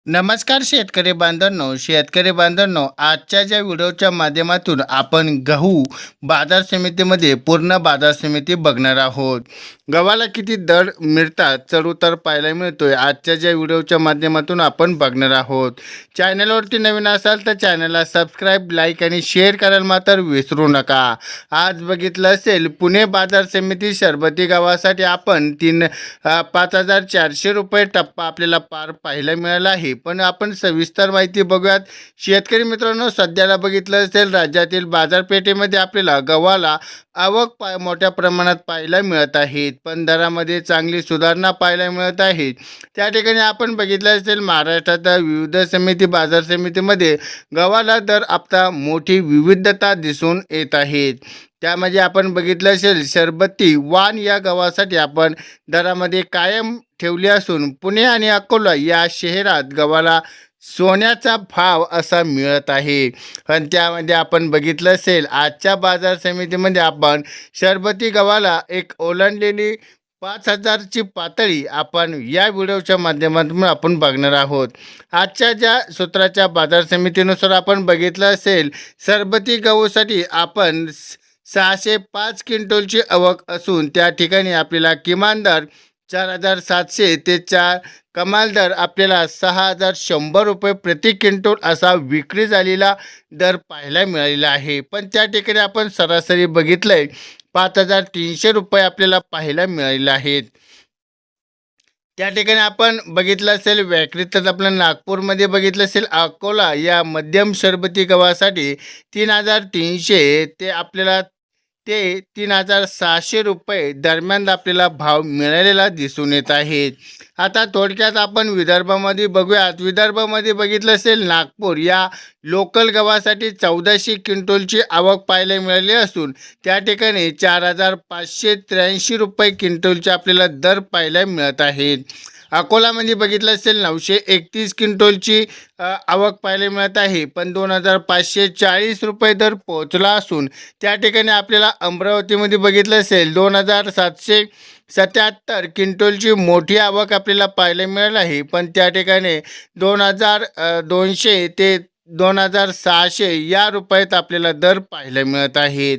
नमस्कार शेतकरी बांधवांनो, आजच्या ज्या व्हिडिओच्या माध्यमातून आपण गहू बाजार समितीमध्ये पूर्ण बाजार समिती बघणार आहोत. गव्हाला किती दर मिळतात चढ-उतार पाहायला मिळतोय आजच्या ज्या व्हिडिओच्या माध्यमातून आपण बघणार आहोत. चॅनलवरती नवीन असाल तर चॅनलला सबस्क्राईब, लाईक आणि शेअर करायला मात्र विसरू नका. आज बघितलं असेल पुणे बाजार समिती शरबती गव्हासाठी आपण 5,400 रुपये टप्पा आपल्याला पार पाहायला मिळाला आहे. पण आपण सविस्तर माहिती बघूयात. शेतकरी मित्रांनो, सध्याला बघितलं असेल राज्यातील बाजारपेठेमध्ये आपल्याला गव्हाला आवक मोठ्या प्रमाणात पाहायला मिळत आहेत, पण दरामध्ये चांगली सुधारणा पाहायला मिळत आहे. त्या ठिकाणी आपण बघितलं असेल महाराष्ट्राच्या विविध बाजार समितीमध्ये गव्हाला दर आता मोठी विविधता दिसून येत आहेत. त्यामध्ये आपण बघितलं असेल शरबती वाण या गव्हासाठी आपण दरामध्ये कायम ठेवली असून पुणे आणि अकोला या शहरात गव्हाला सोन्याचा भाव असा मिळत आहे. पण त्यामध्ये आपण बघितलं असेल आजच्या बाजार समितीमध्ये आपण शरबती गव्हाला एक ओलांडलेली 5,000ची पातळी आपण या व्हिडिओच्या माध्यमातून आपण बघणार आहोत. आजच्या ज्या सूत्राच्या बाजार समितीनुसार आपण बघितलं असेल शरबती गहूसाठी आपण 605 क्विंटलची आवक असून त्या ठिकाणी आपल्याला किमान दर 4,700 ते कमाल दर आपल्याला 6,100 रुपये प्रति क्विंटल असा विक्री झालेला दर पाहायला मिळालेला आहे. पण त्या ठिकाणी आपण सरासरी बघितलंय 5,300 रुपये आपल्याला पाहायला मिळालेले आहेत. त्या ठिकाणी आपण बघितलं असेल वॅक्रीतच आपलं नागपूरमध्ये बघितलं असेल अकोला या मध्यम शरबती गव्हासाठी 3,300 ते 3,600 रुपये दरम्यान आपल्याला भाव मिळालेला दिसून येत आहे. आता थोडक्यात आपण विदर्भामध्ये बघूयात. विदर्भामध्ये बघितलं असेल नागपूर या लोकल गव्हासाठी 1,400 क्विंटलची आवक पाहायला मिळाली असून त्या ठिकाणी 4,583 रुपये क्विंटलचे आपल्याला दर पाहायला मिळत आहेत. अकोलामध्ये बघितलं असेल 931 क्विंटलची आवक पाहायला मिळत आहे, पण 2,540 रुपये दर पोहोचला असून त्या ठिकाणी आपल्याला अमरावतीमध्ये बघितलं असेल 2,777 क्विंटलची मोठी आवक आपल्याला पाहायला मिळाली आहे, पण त्या ठिकाणी 2,200 ते 2,600 या रुपयात आपल्याला दर पाहायला मिळत आहेत.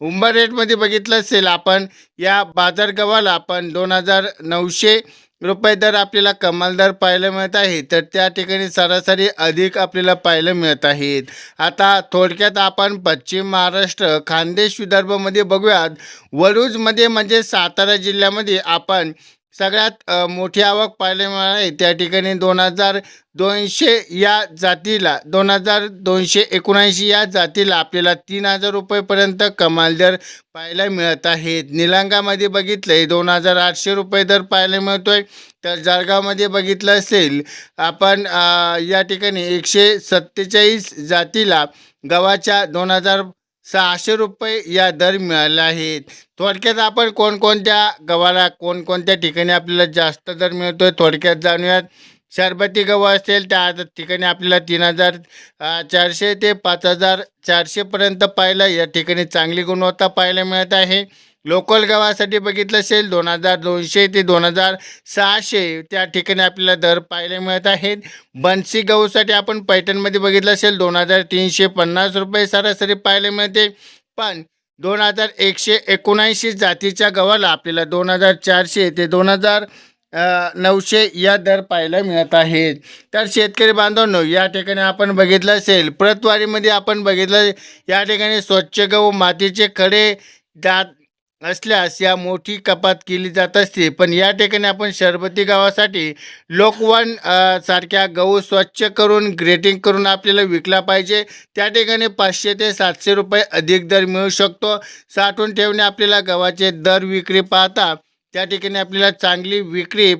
उंबरठ्यामध्ये बघितलं असेल आपण या बाजार गव्हाला आपण 2,900 रुपये दर आपल्याला कमाल दर पाहायला मिळत आहे, तर त्या ठिकाणी सरासरी अधिक आपल्याला पाहायला मिळत आहेत. आता थोडक्यात आपण पश्चिम महाराष्ट्र खानदेश विदर्भामध्ये बघूयात. वडूजमध्ये म्हणजे सातारा जिल्ह्यामध्ये आपण सगळ्यात मोठी आवक पाहायला मिळाली. त्या ठिकाणी 2,200 या जातीला 2,279 या जातीला आपल्याला 3,000 रुपयेपर्यंत कमाल दर पाहायला मिळत आहेत. निलंगामध्ये बघितले 2,800 रुपये दर पाहायला मिळतोय. तर जळगावमध्ये बघितलं असेल आपण या ठिकाणी 147 जातीला गव्हाच्या 2,600 रुपये या दर मिळाले आहेत. थोडक्यात आपण कोणकोणत्या गव्हाला कोणकोणत्या ठिकाणी आपल्याला जास्त दर मिळतोय थोडक्यात जाणूयात. शरबती गहू असेल त्या ठिकाणी आपल्याला 3,400 ते 5,400 पर्यंत पाहायला या ठिकाणी चांगली गुणवत्ता पाहायला मिळत आहे. लोकल गव्हासाठी बघितलं असेल 2,200 ते 2,600 त्या ठिकाणी आपल्याला दर पाहायला मिळत आहेत. बन्सी गहूसाठी आपण पैठणमध्ये बघितलं असेल 2,350 रुपये सरासरी पाहायला मिळते, पण 2,179 जातीच्या गव्हाला आपल्याला 2,400 ते 2,900 या दर पाहायला मिळत आहेत. तर शेतकरी बांधवांनो, या ठिकाणी आपण बघितलं असेल प्रतवारीमध्ये आपण बघितलं या ठिकाणी स्वच्छ गहू मातीचे खडे जात असल्यास या मोठी कपात केली जात असते, पण या ठिकाणी आपण शरबती गव्हासाठी लोकवन सारख्या गहू स्वच्छ करून ग्रेटिंग करून आपल्याला विकला पाहिजे. त्या ठिकाणी 500 ते 700 रुपये अधिक दर मिळू शकतो. साठवून ठेवणे आपल्याला गव्हाचे दर विक्री पाहता त्या ठिकाणी आपल्याला चांगली विक्री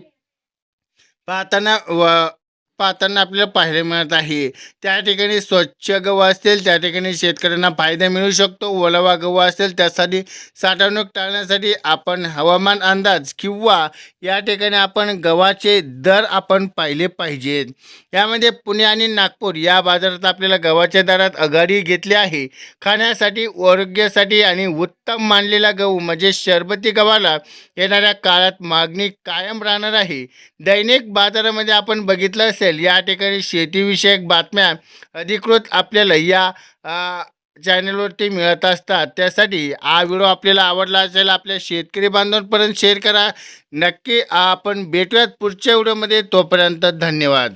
पाहताना आपल्याला पाहायला मिळत आहे. त्या ठिकाणी स्वच्छ गहू असतील त्या ठिकाणी शेतकऱ्यांना फायदा मिळू शकतो. ओलावा गहू असेल त्यासाठी साठवणूक टाळण्यासाठी आपण हवामान अंदाज किंवा या ठिकाणी आपण गव्हाचे दर आपण पाहिले पाहिजेत. यामध्ये पुणे आणि नागपूर या बाजारात आपल्याला गव्हाच्या दरात आघाडी घेतली आहे. खाण्यासाठी, आरोग्यासाठी आणि उत्तम मानलेला गहू म्हणजे शरबती गव्हाला येणाऱ्या काळात मागणी कायम राहणार आहे. दैनिक बाजारामध्ये आपण बघितलं असेल असेल, या ठिकाणी शेतीविषयक बातम्या अधिकृत आपल्याला या चॅनलवरती मिळत असतात. त्यासाठी हा व्हिडिओ आपल्याला आवडला असेल, आपल्या शेतकरी बांधवांपर्यंत शेअर करा. नक्की आपण भेटूयात पुढच्या व्हिडिओमध्ये. तोपर्यंत धन्यवाद.